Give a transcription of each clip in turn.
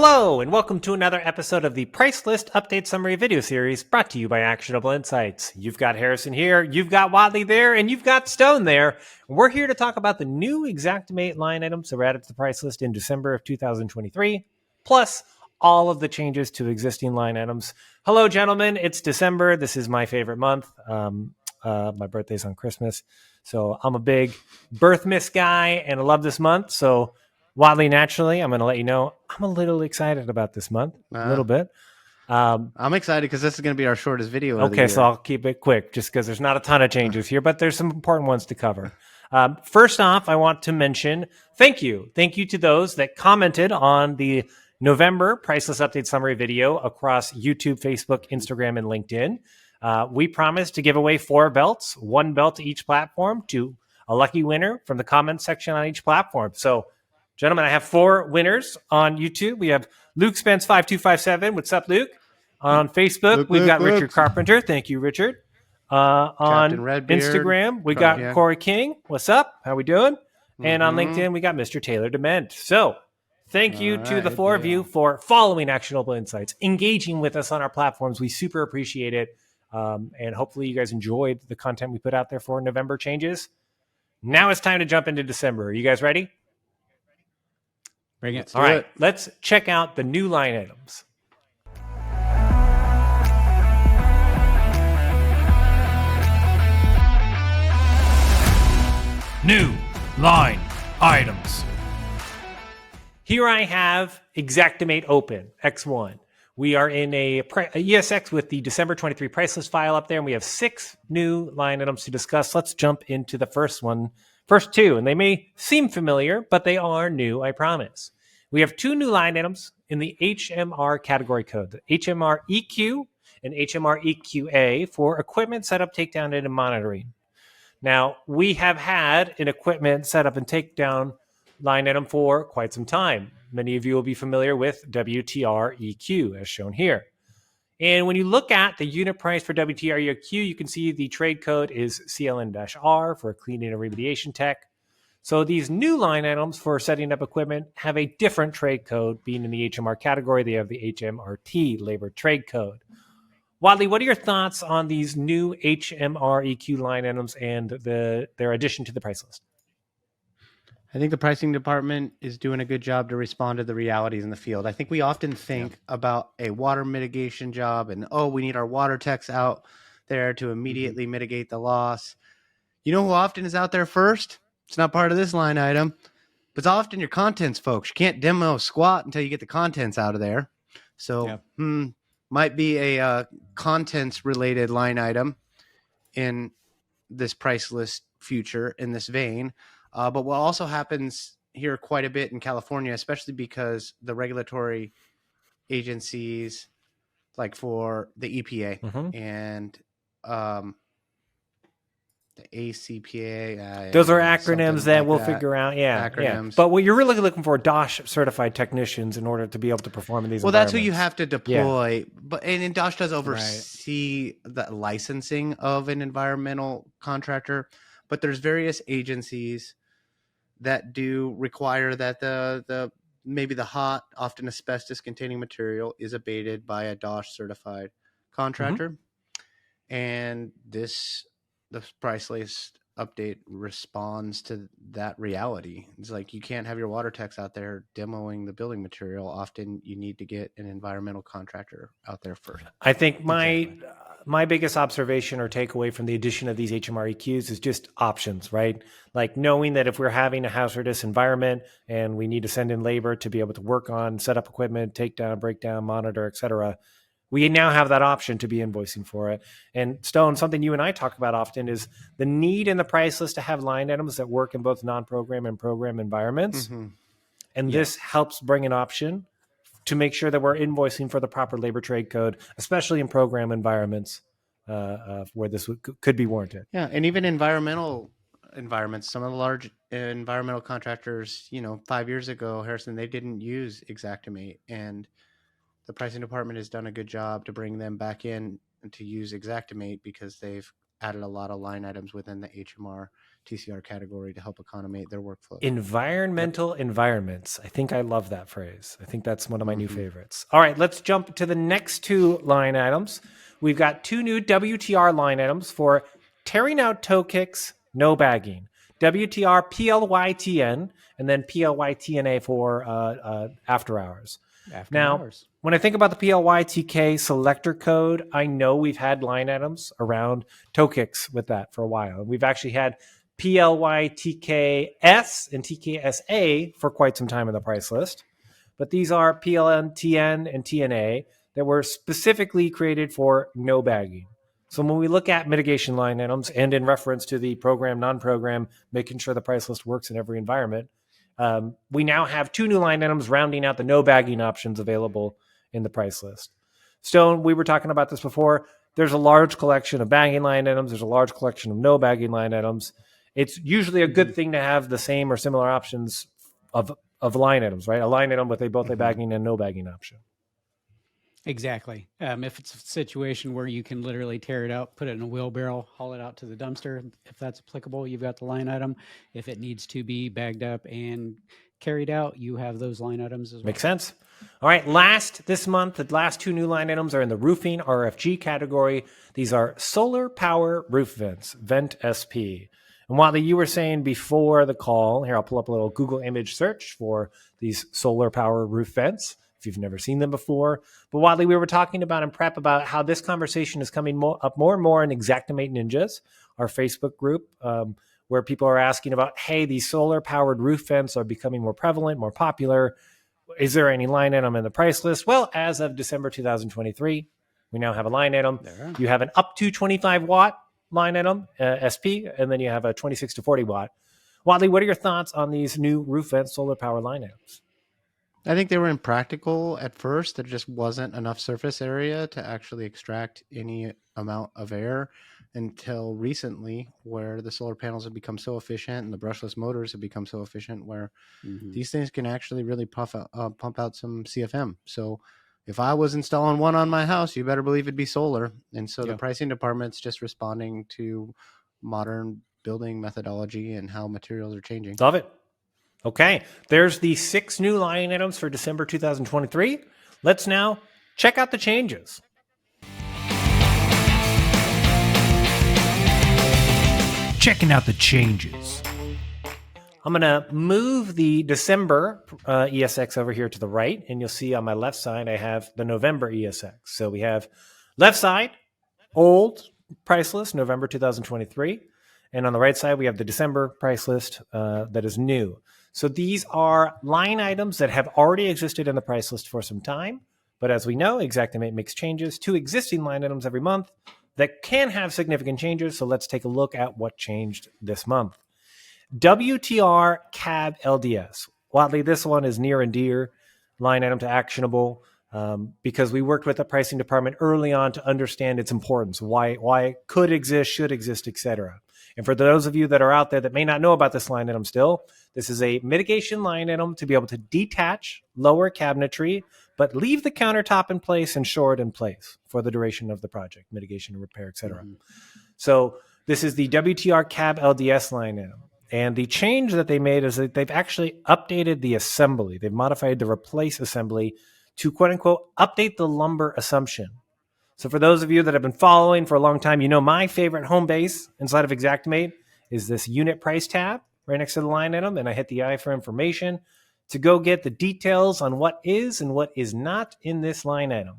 Hello, and welcome to another episode of the Price List Update Summary video series brought to you by Actionable Insights. You've got Harrison here, you've got Whatley there, and you've got Stone there. We're here to talk about the new Xactimate line items that were added to the price list in December of 2023, plus all of the changes to existing line items. Hello, gentlemen. It's December. This is my favorite month. My birthday's on Christmas, so I'm a big birth miss guy, and I love this month, so Whatley, naturally, I'm going to let you know I'm a little excited about this month, a little bit. I'm excited because this is going to be our shortest video of the Okay, year. so I'll keep it quick just because there's not a ton of changes here, but there's some important ones to cover. First off, I want to mention thank you. Thank you to those that commented on the November Priceless Update Summary video across YouTube, Facebook, Instagram, and LinkedIn. We promised to give away 4 belts, 1 belt to each platform, to a lucky winner from the comments section on each platform. So, gentlemen, I have 4 winners on YouTube. We have Luke Spence 5257. What's up, Luke? On Facebook, we've got Richard Carpenter. Thank you, Richard. On Instagram, we got Corey King. What's up? How we doing? And on LinkedIn, we got Mr. Taylor Dement. So thank you to the 4 of you for following Actionable Insights, engaging with us on our platforms. We super appreciate it. And hopefully you guys enjoyed the content we put out there for November changes. Now it's time to jump into December. Are you guys ready? Bring it. All right, let's check out the new line items. New line items. Here I have Xactimate Open, X1. We are in a ESX with the December 23 price list file up there, and we have 6 new line items to discuss. Let's jump into the first 2, and they may seem familiar, but they are new, I promise. We have 2 new line items in the HMR category code, the HMR EQ and HMR EQA for equipment setup, takedown, and monitoring. Now, we have had an equipment setup and takedown line item for quite some time. Many of you will be familiar with WTR EQ, as shown here. And when you look at the unit price for WTR EQ, you can see the trade code is CLN-R for cleaning and remediation tech. So these new line items for setting up equipment have a different trade code. Being in the HMR category, they have the HMRT labor trade code. Whatley, what are your thoughts on these new HMR EQ line items and their addition to the price list? I think the pricing department is doing a good job to respond to the realities in the field. I think we often think about a water mitigation job and, we need our water techs out there to immediately mitigate the loss. You know who often is out there first? It's not part of this line item, but it's often your contents folks. You can't demo squat until you get the contents out of there. So might be a contents related line item in this price list future in this vein. But what also happens here quite a bit in California, especially because the regulatory agencies, like for the EPA and the ACPA. Those are acronyms that like we'll figure out. Yeah, acronyms. Yeah. But what you're really looking for, DOSH certified technicians in order to be able to perform in these environments. That's who you have to deploy. But and DOSH does oversee the licensing of an environmental contractor. But there's various agencies that do require that the maybe the hot, often asbestos containing material is abated by a DOSH certified contractor. And the price list update responds to that reality. It's like you can't have your water techs out there demoing the building material. Often you need to get an environmental contractor out there first. I think my biggest observation or takeaway from the addition of these HMR EQs is just options, right? Like knowing that if we're having a hazardous environment and we need to send in labor to be able to work on, set up equipment, take down, break down, monitor, et cetera, we now have that option to be invoicing for it. And Stone, something you and I talk about often is the need in the price list to have line items that work in both non-program and program environments. And this helps bring an option to make sure that we're invoicing for the proper labor trade code, especially in program environments where this could be warranted. Yeah, and even environmental environments, some of the large environmental contractors, 5 years ago, Harrison, they didn't use Xactimate, and the pricing department has done a good job to bring them back in and to use Xactimate because they've added a lot of line items within the HMR TCR category to help accommodate their workflow. Environmental environments. I think I love that phrase. I think that's one of my new favorites. All right, let's jump to the next two line items. We've got two new WTR line items for tearing out toe kicks, no bagging. WTR PLYTN and then PLYTNA for after hours. When I think about the PLYTK selector code, I know we've had line items around toe kicks with that for a while. We've actually had PLYTKS and TKSA for quite some time in the price list. But these are PLNTN and TNA that were specifically created for no bagging. So when we look at mitigation line items and in reference to the program, non-program, making sure the price list works in every environment, we now have two new line items rounding out the no bagging options available in the price list. Stone, we were talking about this before. There's a large collection of bagging line items. There's a large collection of no bagging line items. It's usually a good thing to have the same or similar options of line items, right? A line item with both a bagging and no bagging option. Exactly. If it's a situation where you can literally tear it out, put it in a wheelbarrow, haul it out to the dumpster, if that's applicable, you've got the line item. If it needs to be bagged up and carried out, you have those line items as well. Makes sense. All right, this month, the last two new line items are in the roofing RFG category. These are solar power roof vents, Vent SP. And Whatley, you were saying before the call, here, I'll pull up a little Google image search for these solar power roof vents, if you've never seen them before. But Whatley, we were talking about in prep about how this conversation is coming up more and more in Xactimate Ninjas, our Facebook group, where people are asking about, hey, these solar powered roof vents are becoming more prevalent, more popular. Is there any line item in the price list? Well, as of December 2023, we now have a line item. You have an up to 25 watt line item, SP, and then you have a 26 to 40 watt. Whatley, what are your thoughts on these new roof vent solar power line items? I think they were impractical at first. There just wasn't enough surface area to actually extract any amount of air until recently, where the solar panels have become so efficient and the brushless motors have become so efficient where these things can actually really pump out some CFM. So if I was installing one on my house, you better believe it'd be solar. And so the pricing department's just responding to modern building methodology and how materials are changing. Love it. Okay, there's the 6 new line items for December 2023. Let's now check out the changes. Checking out the changes. I'm going to move the December ESX over here to the right, and you'll see on my left side I have the November ESX. So we have left side, old price list, November 2023. And on the right side, we have the December price list that is new. So these are line items that have already existed in the price list for some time. But as we know, Xactimate makes changes to existing line items every month that can have significant changes. So let's take a look at what changed this month. WTR CABLDS. Whatley, this one is near and dear, line item to actionable, because we worked with the pricing department early on to understand its importance, why it could exist, should exist, etc. And for those of you that are out there that may not know about this line item still, this is a mitigation line item to be able to detach lower cabinetry, but leave the countertop in place and shore it in place for the duration of the project, mitigation and repair, etc. So this is the WTR CABLDS line item. And the change that they made is that they've actually updated the assembly. They've modified the replace assembly to, quote unquote, update the lumber assumption. So for those of you that have been following for a long time, you know my favorite home base inside of Xactimate is this unit price tab right next to the line item. And I hit the I for information to go get the details on what is and what is not in this line item.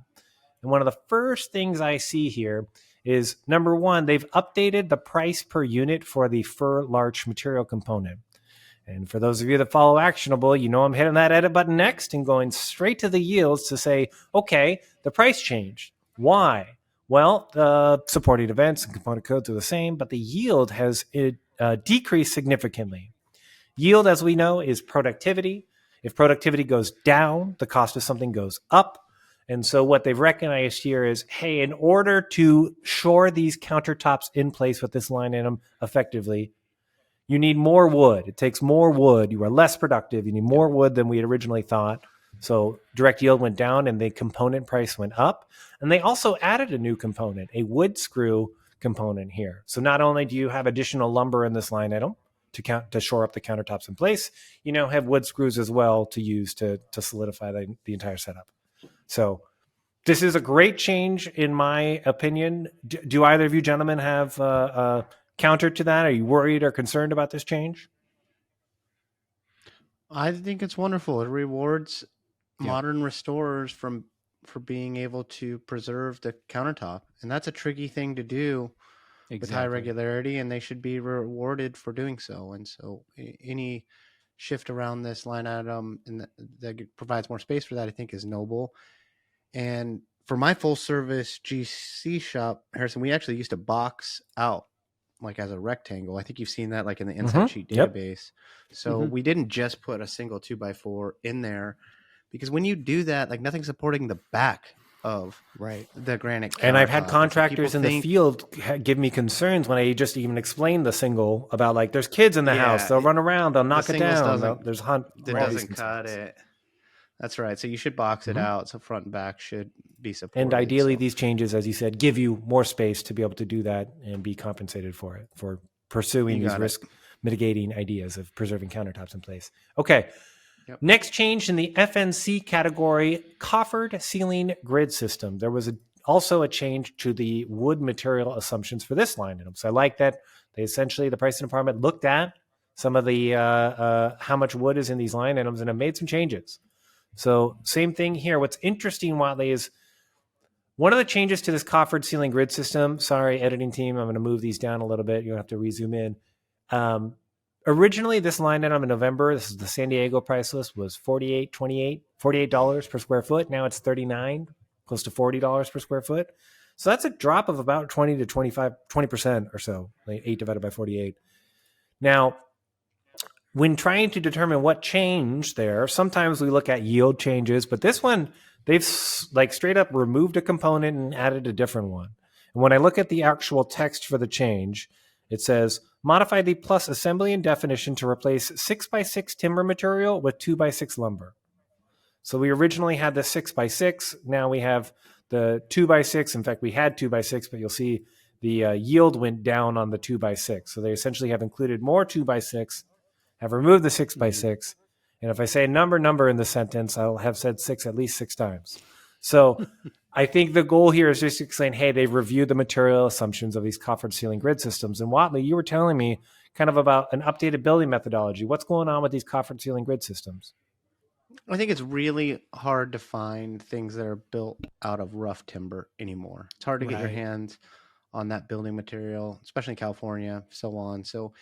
And one of the first things I see here is, number one, they've updated the price per unit for the fur larch material component. And for those of you that follow Actionable, you know I'm hitting that edit button next and going straight to the yields to say, okay, the price changed. Why? Well, the supporting events and component codes are the same, but the yield has decreased significantly. Yield, as we know, is productivity. If productivity goes down, the cost of something goes up. And so what they've recognized here is, hey, in order to shore these countertops in place with this line item effectively, you need more wood. It takes more wood. You are less productive. You need more wood than we had originally thought. So direct yield went down and the component price went up. And they also added a new component, a wood screw component here. So not only do you have additional lumber in this line item to shore up the countertops in place, you now have wood screws as well to use to solidify the entire setup. So this is a great change, in my opinion. Do either of you gentlemen have a counter to that? Are you worried or concerned about this change? I think it's wonderful. It rewards modern restorers for being able to preserve the countertop, and that's a tricky thing to do with high regularity, and they should be rewarded for doing so. And so any shift around this line item and that provides more space for that, I think, is noble. And for my full service GC shop, Harrison, we actually used to box out like as a rectangle. I think you've seen that like in the inside sheet database. So we didn't just put a single 2x4 in there, because when you do that, like nothing's supporting the back of the granite countertop. And I've had contractors in the field give me concerns when I just even explain the single about, like, there's kids in the house, they'll run around, they'll knock it down. There's doesn't cut it. That's right. So you should box it out. So front and back should be supported. And ideally, these changes, as you said, give you more space to be able to do that and be compensated for it, for pursuing these risk mitigating ideas of preserving countertops in place. Okay. Next change in the FNC category, coffered ceiling grid system. There was also a change to the wood material assumptions for this line item. So I like that the pricing department looked at some of the how much wood is in these line items and have made some changes. So same thing here. What's interesting, Whatley, is one of the changes to this coffered ceiling grid system. Sorry, editing team, I'm going to move these down a little bit. You'll have to rezoom in. Originally, this line item in November, this is the San Diego price list, was $48 per square foot. Now it's $39, close to $40 per square foot. So that's a drop of about 20% or so, like 8 divided by 48. Now, when trying to determine what changed there, sometimes we look at yield changes, but this one, they've like straight up removed a component and added a different one. And when I look at the actual text for the change, it says, modify the plus assembly and definition to replace 6x6 timber material with 2x6 lumber. So we originally had the 6x6. Now we have the 2x6. In fact, we had 2x6, but you'll see the yield went down on the 2x6. So they essentially have included more 2x6, have removed the 6x6. And if I say number in the sentence, I'll have said 6 at least 6 times. So I think the goal here is just to explain, hey, they've reviewed the material assumptions of these coffered ceiling grid systems. And Whatley, you were telling me kind of about an updated building methodology. What's going on with these coffered ceiling grid systems? I think it's really hard to find things that are built out of rough timber anymore. It's hard to get your hands on that building material, especially in California, so on. So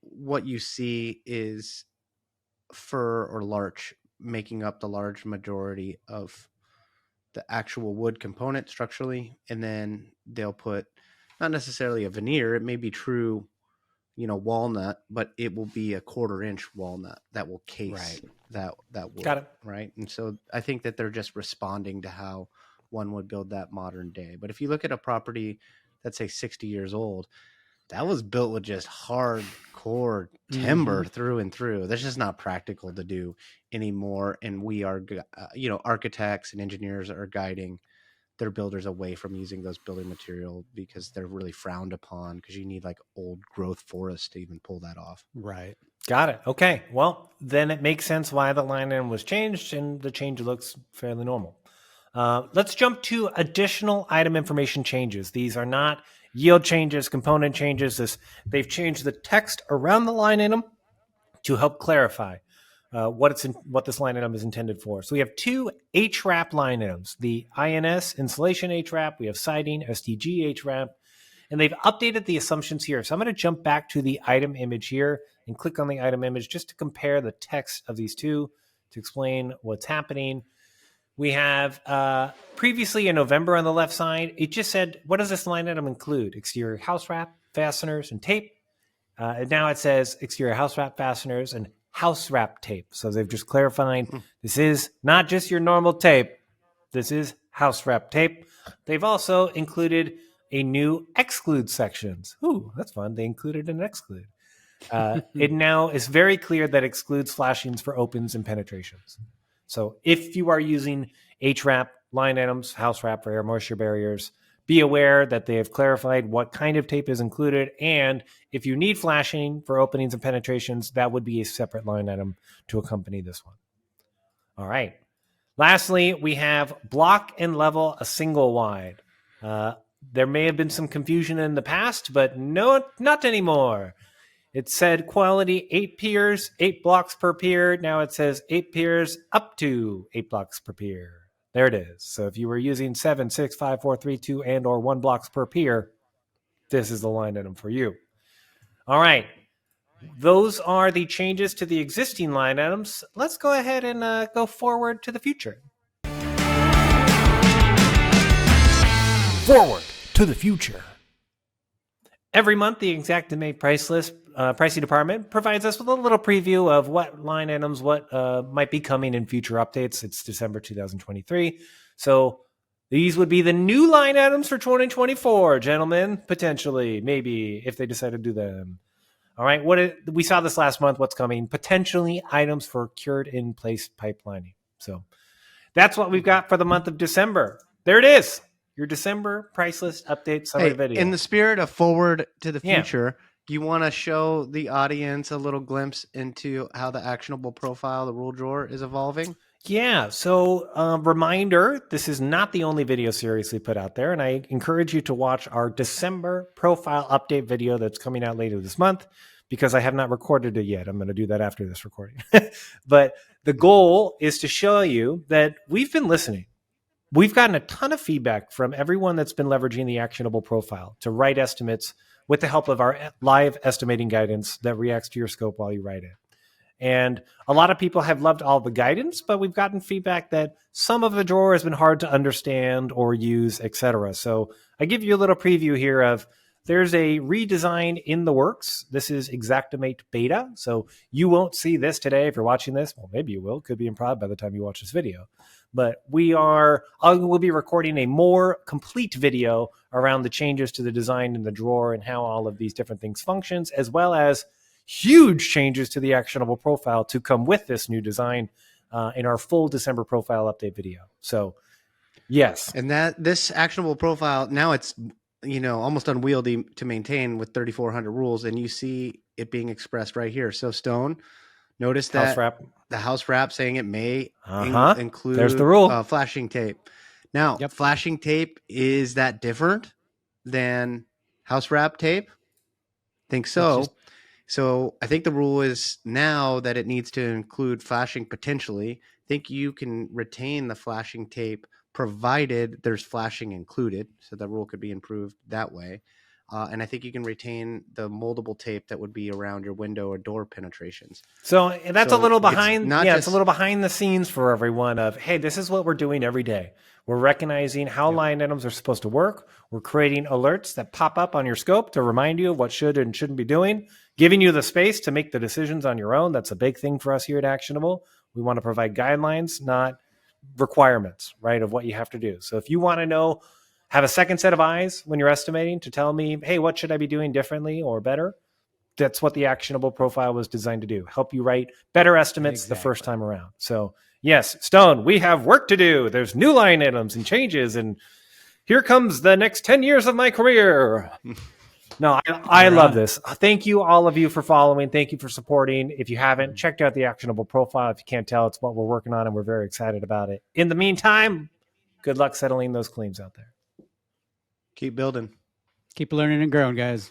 what you see is fir or larch making up the large majority of the actual wood component structurally, and then they'll put not necessarily a veneer. It may be true, walnut, but it will be a 1/4 inch walnut that will case that wood. Got it. Right. And so I think that they're just responding to how one would build that modern day. But if you look at a property that's say 60 years old, that was built with just hardcore timber through and through. That's just not practical to do anymore. And we are, architects and engineers are guiding their builders away from using those building material because they're really frowned upon, because you need like old growth forest to even pull that off. Right. Got it. Okay. Well, then it makes sense why the line item was changed, and the change looks fairly normal. Let's jump to additional item information changes. These are not yield changes, component changes. They've changed the text around the line item to help clarify what this line item is intended for. So we have 2 HWRAP line items, the INS insulation HWRAP, we have siding STG HWRAP, and they've updated the assumptions here. So I'm going to jump back to the item image here and click on the item image just to compare the text of these two to explain what's happening. We have previously in November on the left side, it just said, what does this line item include? Exterior house wrap, fasteners, and tape. And now it says exterior house wrap, fasteners, and house wrap tape. So they've just clarified this is not just your normal tape. This is house wrap tape. They've also included a new exclude sections. Ooh, that's fun. They included an exclude. It now is very clear that excludes flashings for opens and penetrations. So if you are using HWRAP line items, house wrap for air moisture barriers, be aware that they have clarified what kind of tape is included. And if you need flashing for openings and penetrations, that would be a separate line item to accompany this one. All right. Lastly, we have block and level a single wide. There may have been some confusion in the past, but no, not anymore. It said quality 8 piers, 8 blocks per pier. Now it says 8 piers up to 8 blocks per pier. There it is. So if you were using 7, 6, 5, 4, 3, 2, and or 1 blocks per pier, this is the line item for you. All right. Those are the changes to the existing line items. Let's go ahead and go forward to the future. Forward to the future. Every month, the Xactimate pricing department provides us with a little preview of what line items, what might be coming in future updates. It's December 2023. So these would be the new line items for 2024, gentlemen, potentially, maybe, if they decide to do them. All right, we saw this last month, what's coming, potentially items for cured in-place pipelining. So that's what we've got for the month of December. There it is. Your December price list update summary video. In the spirit of forward to the future, do you want to show the audience a little glimpse into how the actionable profile, the rule drawer, is evolving? Yeah. So reminder, this is not the only video series we put out there. And I encourage you to watch our December profile update video that's coming out later this month, because I have not recorded it yet. I'm going to do that after this recording. But the goal is to show you that we've been listening. We've gotten a ton of feedback from everyone that's been leveraging the actionable profile to write estimates with the help of our live estimating guidance that reacts to your scope while you write it. And a lot of people have loved all the guidance, but we've gotten feedback that some of the drawer has been hard to understand or use, etc. So I give you a little preview here of there's a redesign in the works. This is Xactimate Beta. So you won't see this today if you're watching this. Well, maybe you will. Could be in prod by the time you watch this video. But we'll be recording a more complete video around the changes to the design in the drawer and how all of these different things functions, as well as huge changes to the actionable profile to come with this new design in our full December profile update video. So, yes. And this actionable profile, now it's almost unwieldy to maintain with 3,400 rules, and you see it being expressed right here. So Stone, notice that the house wrap saying it may include there's the rule. Flashing tape. Now, flashing tape, is that different than house wrap tape? Think so. So I think the rule is now that it needs to include flashing potentially. I think you can retain the flashing tape provided there's flashing included. So the rule could be improved that way. And I think you can retain the moldable tape that would be around your window or door penetrations. So that's a little behind. It's a little behind the scenes for everyone of, hey, this is what we're doing every day. We're recognizing how line items are supposed to work. We're creating alerts that pop up on your scope to remind you of what should and shouldn't be doing, giving you the space to make the decisions on your own. That's a big thing for us here at Actionable. We want to provide guidelines, not requirements, right, of what you have to do. So if you want to know, have a second set of eyes when you're estimating to tell me, hey, what should I be doing differently or better? That's what the actionable profile was designed to do. Help you write better estimates the first time around. So yes, Stone, we have work to do. There's new line items and changes, and here comes the next 10 years of my career. No, I love this. Thank you, all of you, for following. Thank you for supporting. If you haven't checked out the actionable profile, if you can't tell, it's what we're working on, and we're very excited about it. In the meantime, good luck settling those claims out there. Keep building. Keep learning and growing, guys.